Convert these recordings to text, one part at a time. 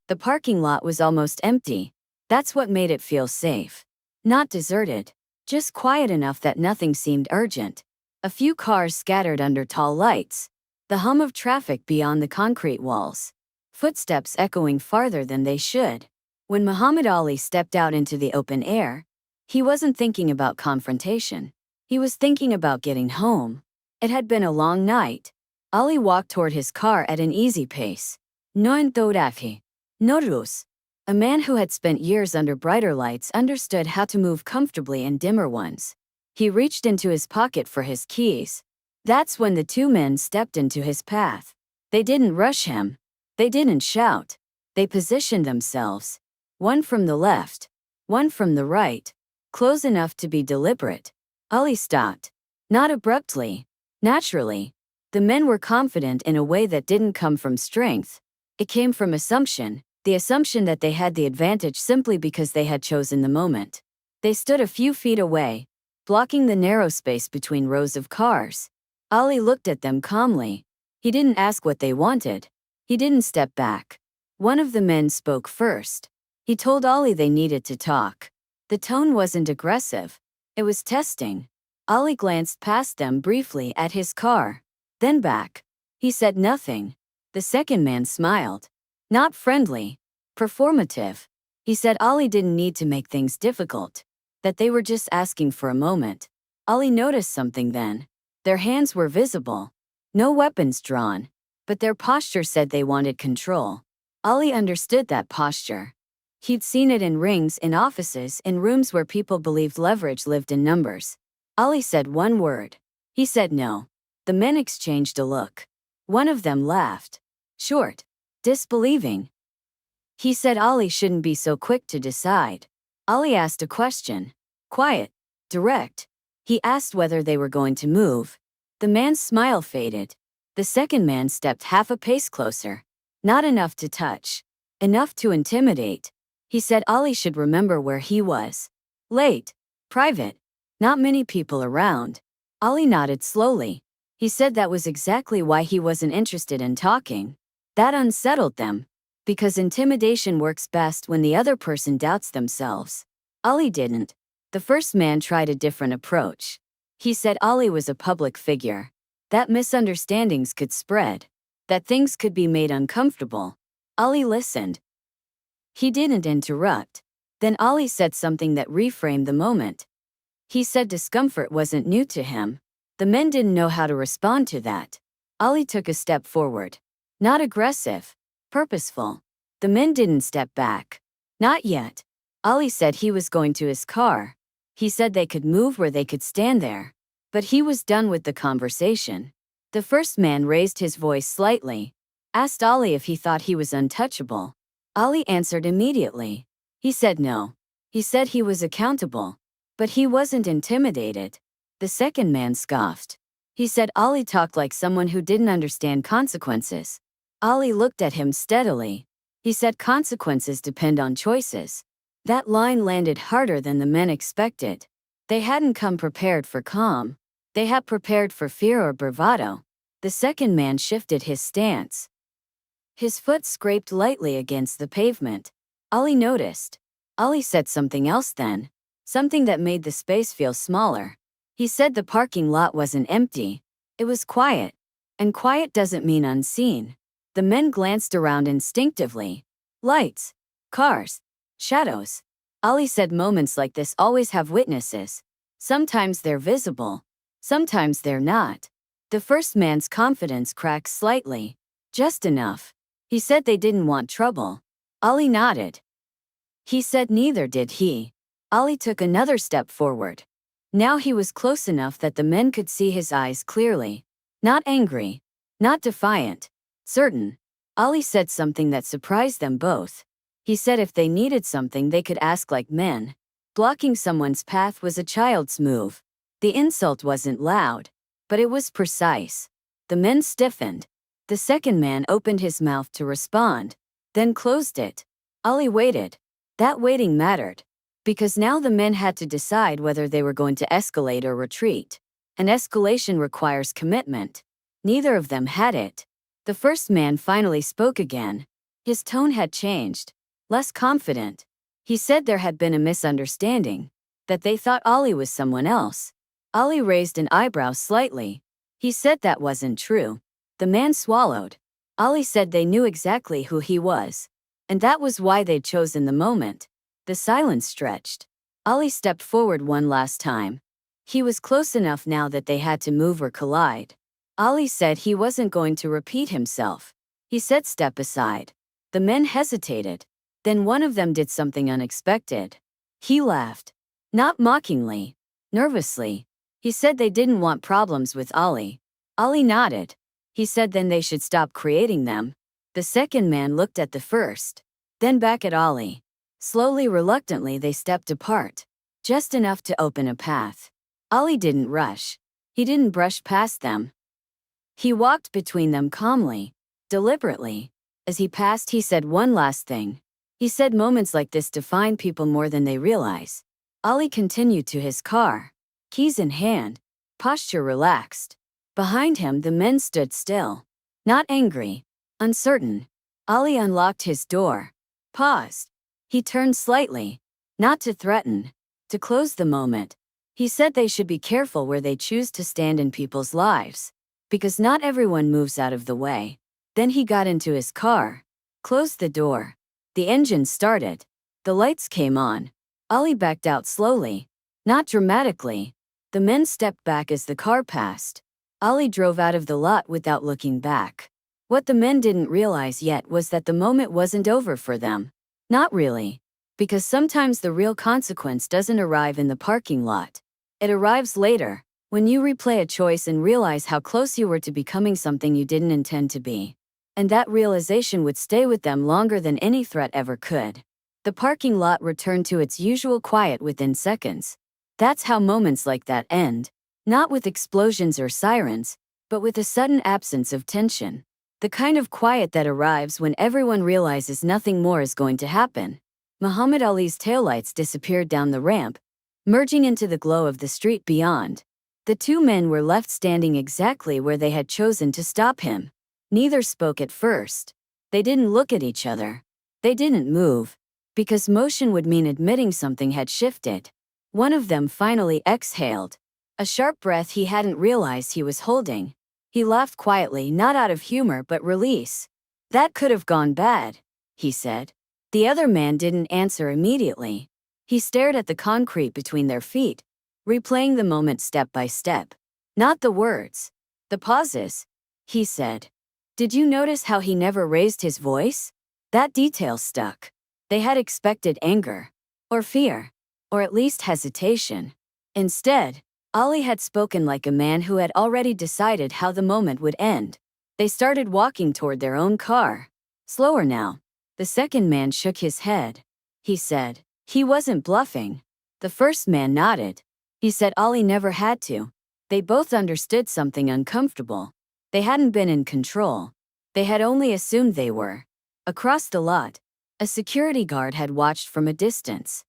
The parking lot was almost empty. That's what made it feel safe. Not deserted. Just quiet enough that nothing seemed urgent. A few cars scattered under tall lights. The hum of traffic beyond the concrete walls. Footsteps echoing farther than they should. When Muhammad Ali stepped out into the open air, he wasn't thinking about confrontation. He was thinking about getting home. It had been a long night. Ali walked toward his car at an easy pace. Noin Thodafi. Norus. A man who had spent years under brighter lights understood how to move comfortably in dimmer ones. He reached into his pocket for his keys. That's when the two men stepped into his path. They didn't rush him. They didn't shout. They positioned themselves. One from the left. One from the right. Close enough to be deliberate. Ali stopped. Not abruptly. Naturally. The men were confident in a way that didn't come from strength. It came from assumption. The assumption that they had the advantage simply because they had chosen the moment. They stood a few feet away, blocking the narrow space between rows of cars. Ali looked at them calmly. He didn't ask what they wanted. He didn't step back. One of the men spoke first. He told Ali they needed to talk. The tone wasn't aggressive. It was testing. Ali glanced past them briefly at his car, then back. He said nothing. The second man smiled. Not friendly. Performative. He said Ali didn't need to make things difficult. That they were just asking for a moment. Ali noticed something then. Their hands were visible. No weapons drawn. But their posture said they wanted control. Ali understood that posture. He'd seen it in rings, in offices, in rooms where people believed leverage lived in numbers. Ali said one word. He said no. The men exchanged a look. One of them laughed. Short. Disbelieving. He said Ali shouldn't be so quick to decide. Ali asked a question. Quiet. Direct. He asked whether they were going to move. The man's smile faded. The second man stepped half a pace closer. Not enough to touch. Enough to intimidate. He said Ali should remember where he was. Late. Private. Not many people around. Ali nodded slowly. He said that was exactly why he wasn't interested in talking. That unsettled them. Because intimidation works best when the other person doubts themselves. Ali didn't. The first man tried a different approach. He said Ali was a public figure. That misunderstandings could spread. That things could be made uncomfortable. Ali listened. He didn't interrupt. Then Ali said something that reframed the moment. He said discomfort wasn't new to him. The men didn't know how to respond to that. Ali took a step forward. Not aggressive. Purposeful. The men didn't step back. Not yet. Ali said he was going to his car. He said they could move where they could stand there. But he was done with the conversation. The first man raised his voice slightly. Asked Ali if he thought he was untouchable. Ali answered immediately. He said no. He said he was accountable. But he wasn't intimidated. The second man scoffed. He said Ali talked like someone who didn't understand consequences. Ali looked at him steadily. He said consequences depend on choices. That line landed harder than the men expected. They hadn't come prepared for calm. They had prepared for fear or bravado. The second man shifted his stance. His foot scraped lightly against the pavement. Ali noticed. Ali said something else then. Something that made the space feel smaller. He said the parking lot wasn't empty. It was quiet. And quiet doesn't mean unseen. The men glanced around instinctively. Lights. Cars. Shadows. Ali said moments like this always have witnesses. Sometimes they're visible. Sometimes they're not. The first man's confidence cracked slightly. Just enough. He said they didn't want trouble. Ali nodded. He said neither did he. Ali took another step forward. Now he was close enough that the men could see his eyes clearly. Not angry. Not defiant. Certain. Ali said something that surprised them both. He said if they needed something they could ask like men. Blocking someone's path was a child's move. The insult wasn't loud. But it was precise. The men stiffened. The second man opened his mouth to respond. Then closed it. Ali waited. That waiting mattered. Because now the men had to decide whether they were going to escalate or retreat. And escalation requires commitment. Neither of them had it. The first man finally spoke again. His tone had changed, less confident. He said there had been a misunderstanding, that they thought Ali was someone else. Ali raised an eyebrow slightly. He said that wasn't true. The man swallowed. Ali said they knew exactly who he was, and that was why they'd chosen the moment. The silence stretched. Ali stepped forward one last time. He was close enough now that they had to move or collide. Ali said he wasn't going to repeat himself. He said step aside. The men hesitated. Then one of them did something unexpected. He laughed. Not mockingly, nervously. He said they didn't want problems with Ali. Ali nodded. He said then they should stop creating them. The second man looked at the first, then back at Ali. Slowly, reluctantly, they stepped apart, just enough to open a path. Ali didn't rush. He didn't brush past them. He walked between them calmly, deliberately. As he passed, he said one last thing. He said moments like this define people more than they realize. Ali continued to his car, keys in hand, posture relaxed. Behind him, the men stood still, not angry, uncertain. Ali unlocked his door, paused. He turned slightly, not to threaten, to close the moment. He said they should be careful where they choose to stand in people's lives, because not everyone moves out of the way. Then he got into his car, closed the door. The engine started. The lights came on. Ali backed out slowly, not dramatically. The men stepped back as the car passed. Ali drove out of the lot without looking back. What the men didn't realize yet was that the moment wasn't over for them. Not really. Because sometimes the real consequence doesn't arrive in the parking lot. It arrives later, when you replay a choice and realize how close you were to becoming something you didn't intend to be. And that realization would stay with them longer than any threat ever could. The parking lot returned to its usual quiet within seconds. That's how moments like that end. Not with explosions or sirens, but with a sudden absence of tension. The kind of quiet that arrives when everyone realizes nothing more is going to happen. Muhammad Ali's taillights disappeared down the ramp, merging into the glow of the street beyond. The two men were left standing exactly where they had chosen to stop him. Neither spoke at first. They didn't look at each other. They didn't move, because motion would mean admitting something had shifted. One of them finally exhaled, a sharp breath he hadn't realized he was holding. He laughed quietly, not out of humor but release. That could have gone bad, he said. The other man didn't answer immediately. He stared at the concrete between their feet, replaying the moment step by step. Not the words, the pauses. He said, "Did you notice how he never raised his voice?" That detail stuck. They had expected anger, or fear, or at least hesitation. Instead, Ali had spoken like a man who had already decided how the moment would end. They started walking toward their own car. Slower now. The second man shook his head. He said, he wasn't bluffing. The first man nodded. He said Ali never had to. They both understood something uncomfortable. They hadn't been in control. They had only assumed they were. Across the lot, a security guard had watched from a distance.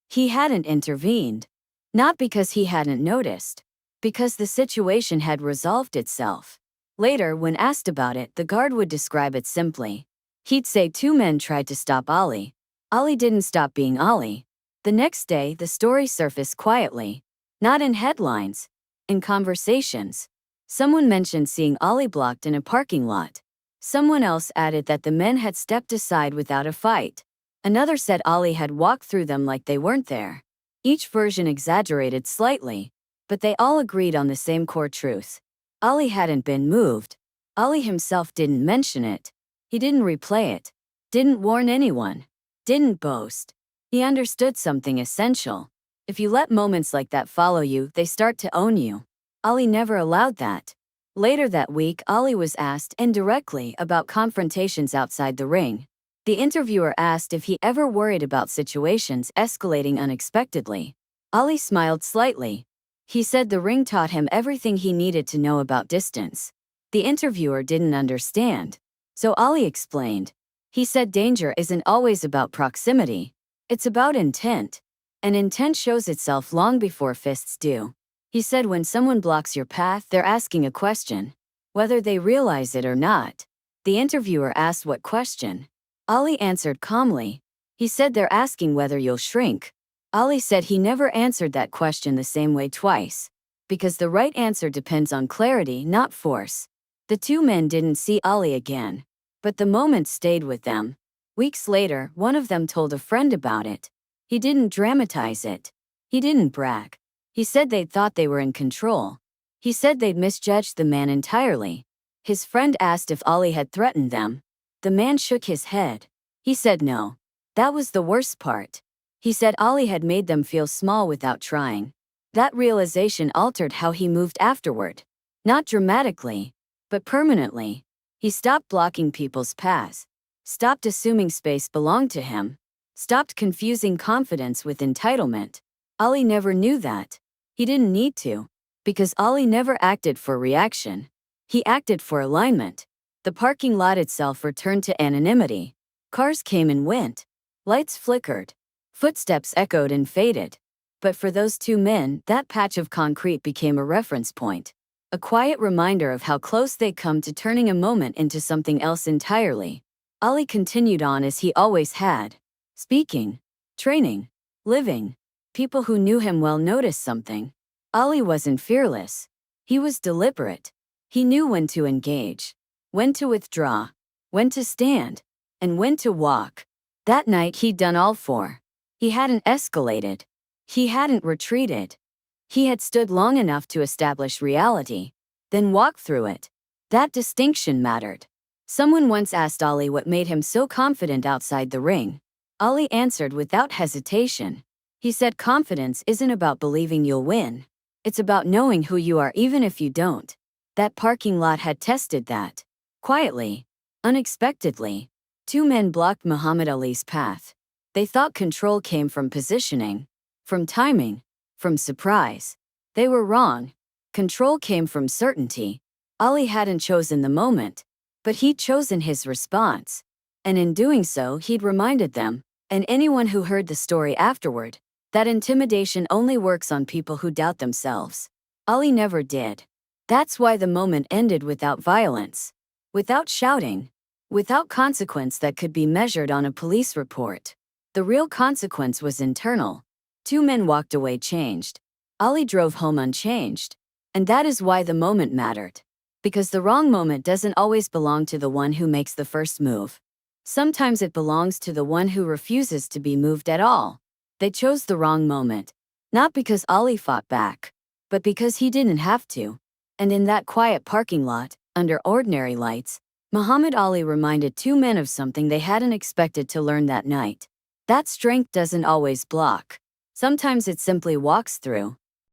He hadn't intervened. Not because he hadn't noticed, because the situation had resolved itself. Later, when asked about it, the guard would describe it simply. He'd say two men tried to stop Ali. Ali didn't stop being Ali. The next day, the story surfaced quietly. Not in headlines. In conversations. Someone mentioned seeing Ali blocked in a parking lot. Someone else added that the men had stepped aside without a fight. Another said Ali had walked through them like they weren't there. Each version exaggerated slightly, but they all agreed on the same core truth. Ali hadn't been moved. Ali himself didn't mention it. He didn't replay it. Didn't warn anyone. Didn't boast. He understood something essential. If you let moments like that follow you, they start to own you. Ali never allowed that. Later that week, Ali was asked indirectly about confrontations outside the ring. The interviewer asked if he ever worried about situations escalating unexpectedly. Ali smiled slightly. He said the ring taught him everything he needed to know about distance. The interviewer didn't understand. So Ali explained. He said danger isn't always about proximity. It's about intent. And intent shows itself long before fists do. He said when someone blocks your path, they're asking a question, whether they realize it or not. The interviewer asked what question. Ali answered calmly. He said, "They're asking whether you'll shrink." Ali said he never answered that question the same way twice. Because the right answer depends on clarity, not force. The two men didn't see Ali again. But the moment stayed with them. Weeks later, one of them told a friend about it. He didn't dramatize it. He didn't brag. He said they'd thought they were in control. He said they'd misjudged the man entirely. His friend asked if Ali had threatened them. The man shook his head. He said no. That was the worst part. He said Ali had made them feel small without trying. That realization altered how he moved afterward. Not dramatically, but permanently. He stopped blocking people's paths. Stopped assuming space belonged to him. Stopped confusing confidence with entitlement. Ali never knew that. He didn't need to. Because Ali never acted for reaction. He acted for alignment. The parking lot itself returned to anonymity. Cars came and went. Lights flickered. Footsteps echoed and faded. But for those two men, that patch of concrete became a reference point. A quiet reminder of how close they'd come to turning a moment into something else entirely. Ali continued on as he always had. Speaking. Training. Living. People who knew him well noticed something. Ali wasn't fearless. He was deliberate. He knew when to engage. When to withdraw. When to stand. And when to walk. That night he'd done all four. He hadn't escalated. He hadn't retreated. He had stood long enough to establish reality, then walked through it. That distinction mattered. Someone once asked Ali what made him so confident outside the ring. Ali answered without hesitation. He said confidence isn't about believing you'll win. It's about knowing who you are even if you don't. That parking lot had tested that. Quietly. Unexpectedly. Two men blocked Muhammad Ali's path. They thought control came from positioning. From timing. From surprise. They were wrong. Control came from certainty. Ali hadn't chosen the moment, but he'd chosen his response. And in doing so, he'd reminded them, and anyone who heard the story afterward, that intimidation only works on people who doubt themselves. Ali never did. That's why the moment ended without violence. Without shouting. Without consequence that could be measured on a police report. The real consequence was internal. Two men walked away changed. Ali drove home unchanged. And that is why the moment mattered. Because the wrong moment doesn't always belong to the one who makes the first move. Sometimes it belongs to the one who refuses to be moved at all. They chose the wrong moment. Not because Ali fought back, but because he didn't have to. And in that quiet parking lot, under ordinary lights, Muhammad Ali reminded two men of something they hadn't expected to learn that night. That strength doesn't always block. Sometimes it simply walks through.